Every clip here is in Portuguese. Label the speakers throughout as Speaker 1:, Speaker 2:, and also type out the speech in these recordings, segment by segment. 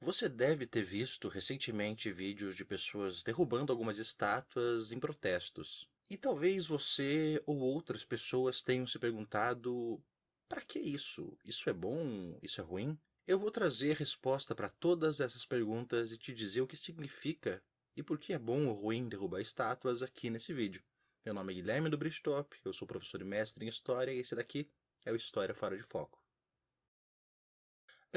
Speaker 1: Você deve ter visto recentemente vídeos de pessoas derrubando algumas estátuas em protestos. E talvez você ou outras pessoas tenham se perguntado: para que isso? Isso é bom? Isso é ruim? Eu vou trazer a resposta para todas essas perguntas e te dizer o que significa e por que é bom ou ruim derrubar estátuas aqui nesse vídeo. Meu nome é Guilherme do Bridgetop, eu sou professor e mestre em História e esse daqui é o História Fora de Foco.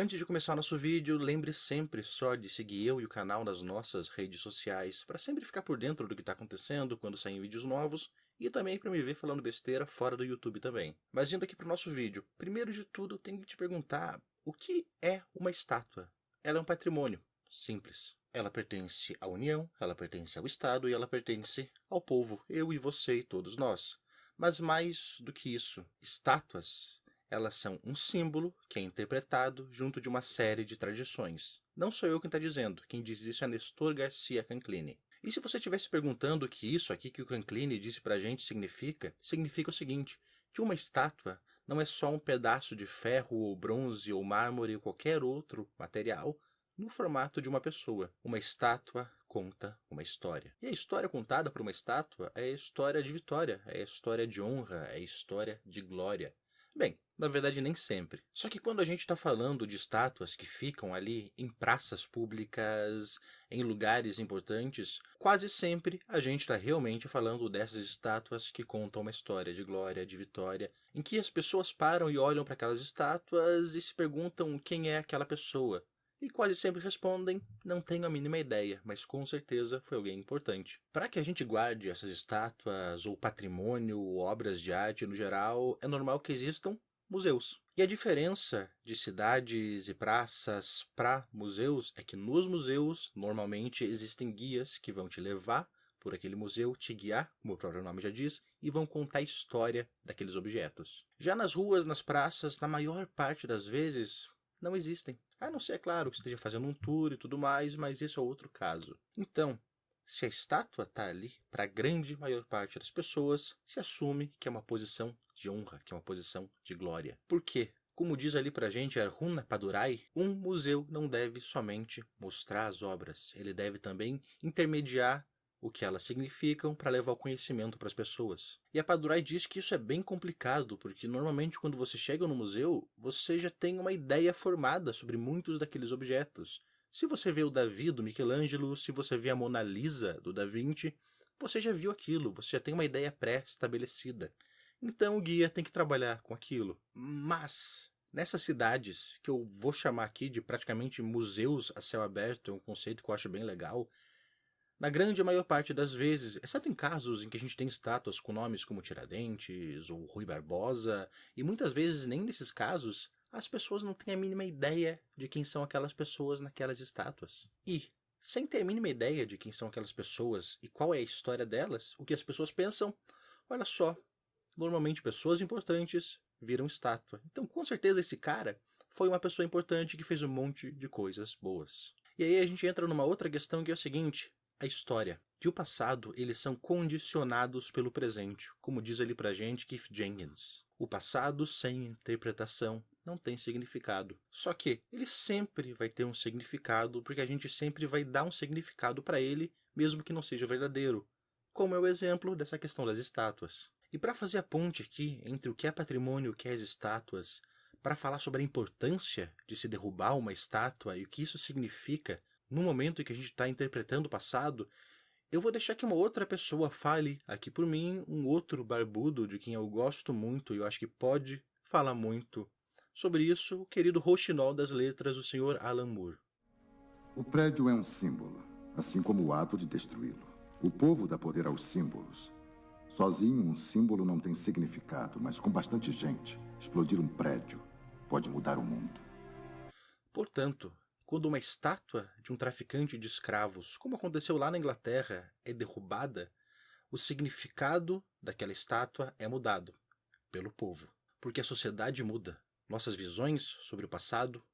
Speaker 1: Antes de começar nosso vídeo, lembre sempre só de seguir eu e o canal nas nossas redes sociais para sempre ficar por dentro do que está acontecendo quando saem vídeos novos e também para me ver falando besteira fora do YouTube também. Mas indo aqui para o nosso vídeo, primeiro de tudo eu tenho que te perguntar o que é uma estátua? Ela é um patrimônio, simples. Ela pertence à União, ela pertence ao Estado e ela pertence ao povo, eu e você e todos nós. Mas mais do que isso, estátuas elas são um símbolo que é interpretado junto de uma série de tradições. Não sou eu quem está dizendo, quem diz isso é Nestor Garcia Canclini. E se você estivesse perguntando o que isso aqui que o Canclini disse pra gente significa o seguinte, que uma estátua não é só um pedaço de ferro ou bronze ou mármore ou qualquer outro material no formato de uma pessoa. Uma estátua conta uma história. E a história contada por uma estátua é a história de vitória, é a história de honra, é a história de glória. Bem, na verdade nem sempre. Só que quando a gente está falando de estátuas que ficam ali em praças públicas, em lugares importantes, quase sempre a gente está realmente falando dessas estátuas que contam uma história de glória, de vitória, em que as pessoas param e olham para aquelas estátuas e se perguntam quem é aquela pessoa. E quase sempre respondem, não tenho a mínima ideia, mas com certeza foi alguém importante. Para que a gente guarde essas estátuas, ou patrimônio, ou obras de arte no geral, é normal que existam museus. E a diferença de cidades e praças para museus é que nos museus, normalmente, existem guias que vão te levar por aquele museu, te guiar, como o próprio nome já diz, e vão contar a história daqueles objetos. Já nas ruas, nas praças, na maior parte das vezes, não existem. A não ser, é claro, que esteja fazendo um tour e tudo mais, mas isso é outro caso. Então, se a estátua está ali, para a grande maior parte das pessoas, se assume que é uma posição de honra, que é uma posição de glória. Por quê? Como diz ali pra gente Arjuna Padurai, um museu não deve somente mostrar as obras, ele deve também intermediar o que elas significam para levar o conhecimento para as pessoas. E a Padurai diz que isso é bem complicado, porque normalmente quando você chega no museu, você já tem uma ideia formada sobre muitos daqueles objetos. Se você vê o Davi do Michelangelo, se você vê a Mona Lisa do Da Vinci, você já viu aquilo, você já tem uma ideia pré-estabelecida. Então o guia tem que trabalhar com aquilo. Mas nessas cidades, que eu vou chamar aqui de praticamente museus a céu aberto, é um conceito que eu acho bem legal, na grande maior parte das vezes, exceto em casos em que a gente tem estátuas com nomes como Tiradentes ou Rui Barbosa, e muitas vezes nem nesses casos, as pessoas não têm a mínima ideia de quem são aquelas pessoas naquelas estátuas. E, sem ter a mínima ideia de quem são aquelas pessoas e qual é a história delas, o que as pessoas pensam, olha só, normalmente pessoas importantes viram estátua. Então, com certeza, esse cara foi uma pessoa importante que fez um monte de coisas boas. E aí a gente entra numa outra questão que é o seguinte, a história e o passado, eles são condicionados pelo presente, como diz ali pra gente Keith Jenkins. O passado sem interpretação não tem significado. Só que ele sempre vai ter um significado, porque a gente sempre vai dar um significado para ele, mesmo que não seja verdadeiro. Como é o exemplo dessa questão das estátuas. E para fazer a ponte aqui entre o que é patrimônio e o que é as estátuas, para falar sobre a importância de se derrubar uma estátua e o que isso significa no momento em que a gente está interpretando o passado, eu vou deixar que uma outra pessoa fale aqui por mim, um outro barbudo de quem eu gosto muito e eu acho que pode falar muito sobre isso, o querido roxinol das letras, o senhor Alan Moore.
Speaker 2: O prédio é um símbolo, assim como o ato de destruí-lo. O povo dá poder aos símbolos. Sozinho, um símbolo não tem significado, mas com bastante gente, explodir um prédio pode mudar o mundo.
Speaker 1: Portanto, quando uma estátua de um traficante de escravos, como aconteceu lá na Inglaterra, é derrubada, o significado daquela estátua é mudado pelo povo. Porque a sociedade muda, nossas visões sobre o passado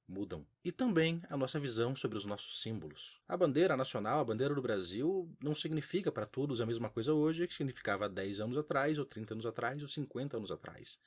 Speaker 1: mudam. E também a nossa visão sobre os nossos símbolos. A bandeira nacional, a bandeira do Brasil, não significa para todos a mesma coisa hoje que significava há 10 anos atrás, ou 30 anos atrás, ou 50 anos atrás.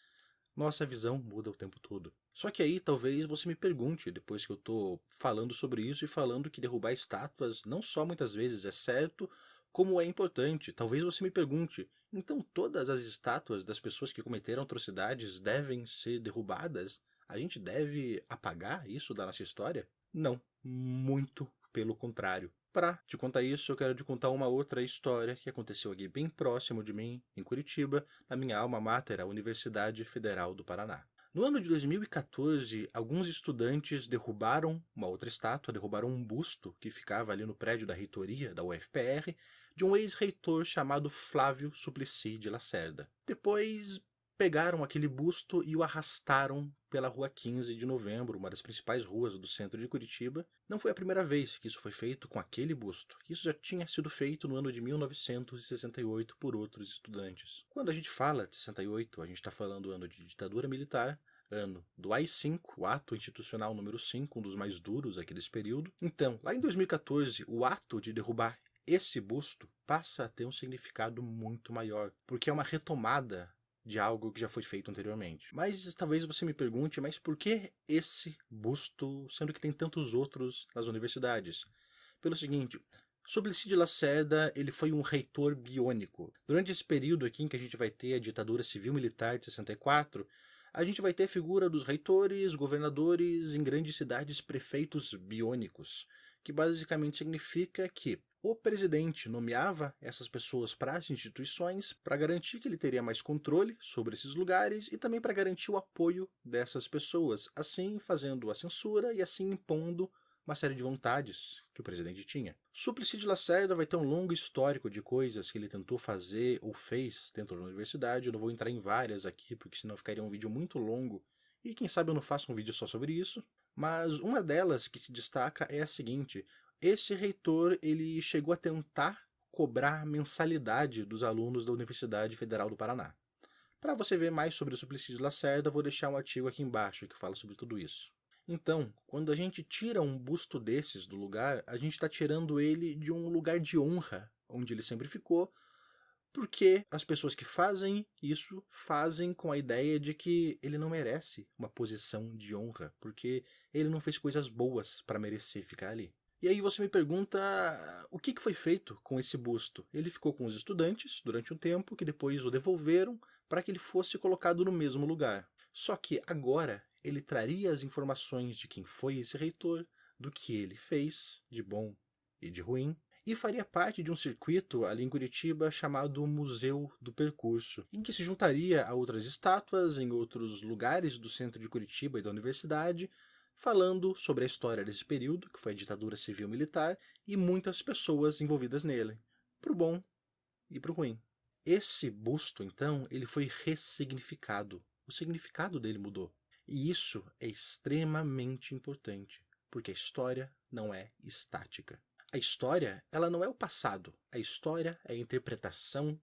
Speaker 1: Nossa visão muda o tempo todo. Só que aí talvez você me pergunte, depois que eu tô falando sobre isso e falando que derrubar estátuas não só muitas vezes é certo, como é importante. Talvez você me pergunte, então todas as estátuas das pessoas que cometeram atrocidades devem ser derrubadas? A gente deve apagar isso da nossa história? Não, muito pelo contrário. Para te contar isso, eu quero te contar uma outra história que aconteceu aqui bem próximo de mim, em Curitiba, na minha alma mater, a Universidade Federal do Paraná. No ano de 2014, alguns estudantes derrubaram uma outra estátua, derrubaram um busto que ficava ali no prédio da reitoria da UFPR, de um ex-reitor chamado Flávio Suplicy de Lacerda. Depois pegaram aquele busto e o arrastaram pela Rua 15 de Novembro, uma das principais ruas do centro de Curitiba. Não foi a primeira vez que isso foi feito com aquele busto. Isso já tinha sido feito no ano de 1968 por outros estudantes. Quando a gente fala de 68, a gente está falando do ano de ditadura militar, ano do AI-5, o Ato Institucional número 5, um dos mais duros aqui desse período. Então, lá em 2014, o ato de derrubar esse busto passa a ter um significado muito maior, porque é uma retomada de algo que já foi feito anteriormente. Mas talvez você me pergunte, mas por que esse busto, sendo que tem tantos outros nas universidades? Pelo seguinte, Suplicy de Lacerda, ele foi um reitor biônico. Durante esse período aqui em que a gente vai ter a ditadura civil-militar de 64, a gente vai ter a figura dos reitores, governadores, em grandes cidades, prefeitos biônicos, que basicamente significa que o presidente nomeava essas pessoas para as instituições para garantir que ele teria mais controle sobre esses lugares e também para garantir o apoio dessas pessoas, assim fazendo a censura e assim impondo uma série de vontades que o presidente tinha. Suplicy de Lacerda vai ter um longo histórico de coisas que ele tentou fazer ou fez dentro da universidade. Eu não vou entrar em várias aqui, porque senão ficaria um vídeo muito longo e quem sabe eu não faço um vídeo só sobre isso. Mas uma delas que se destaca é a seguinte: esse reitor ele chegou a tentar cobrar mensalidade dos alunos da Universidade Federal do Paraná. Para você ver mais sobre o Suplicy de Lacerda, vou deixar um artigo aqui embaixo que fala sobre tudo isso. Então, quando a gente tira um busto desses do lugar, a gente está tirando ele de um lugar de honra, onde ele sempre ficou, porque as pessoas que fazem isso fazem com a ideia de que ele não merece uma posição de honra, porque ele não fez coisas boas para merecer ficar ali. E aí você me pergunta o que foi feito com esse busto. Ele ficou com os estudantes durante um tempo, que depois o devolveram para que ele fosse colocado no mesmo lugar. Só que agora ele traria as informações de quem foi esse reitor, do que ele fez de bom e de ruim, e faria parte de um circuito ali em Curitiba chamado Museu do Percurso, em que se juntaria a outras estátuas em outros lugares do centro de Curitiba e da universidade, falando sobre a história desse período, que foi a ditadura civil-militar, e muitas pessoas envolvidas nele, pro bom e pro ruim. Esse busto, então, ele foi ressignificado. O significado dele mudou. E isso é extremamente importante, porque a história não é estática. A história, ela não é o passado. A história é a interpretação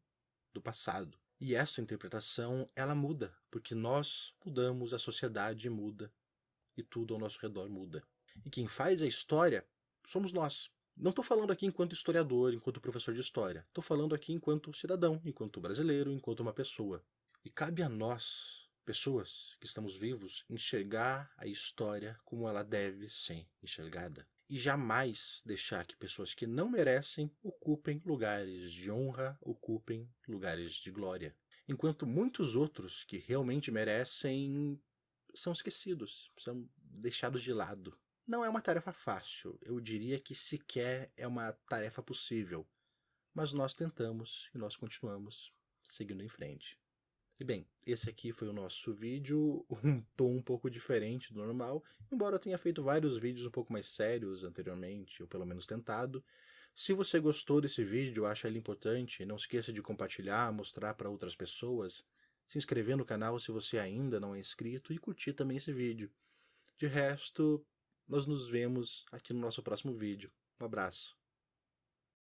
Speaker 1: do passado. E essa interpretação, ela muda, porque nós mudamos, a sociedade muda, e tudo ao nosso redor muda. E quem faz a história somos nós. Não estou falando aqui enquanto historiador, enquanto professor de história. Estou falando aqui enquanto cidadão, enquanto brasileiro, enquanto uma pessoa. E cabe a nós, pessoas que estamos vivos, enxergar a história como ela deve ser enxergada. E jamais deixar que pessoas que não merecem ocupem lugares de honra, ocupem lugares de glória. Enquanto muitos outros que realmente merecem são esquecidos, são deixados de lado. Não é uma tarefa fácil, eu diria que sequer é uma tarefa possível, mas nós tentamos e nós continuamos seguindo em frente. E bem, esse aqui foi o nosso vídeo, um tom um pouco diferente do normal, embora eu tenha feito vários vídeos um pouco mais sérios anteriormente, ou pelo menos tentado. Se você gostou desse vídeo, acha ele importante, não esqueça de compartilhar, mostrar para outras pessoas, se inscrever no canal se você ainda não é inscrito e curtir também esse vídeo. De resto, nós nos vemos aqui no nosso próximo vídeo. Um abraço.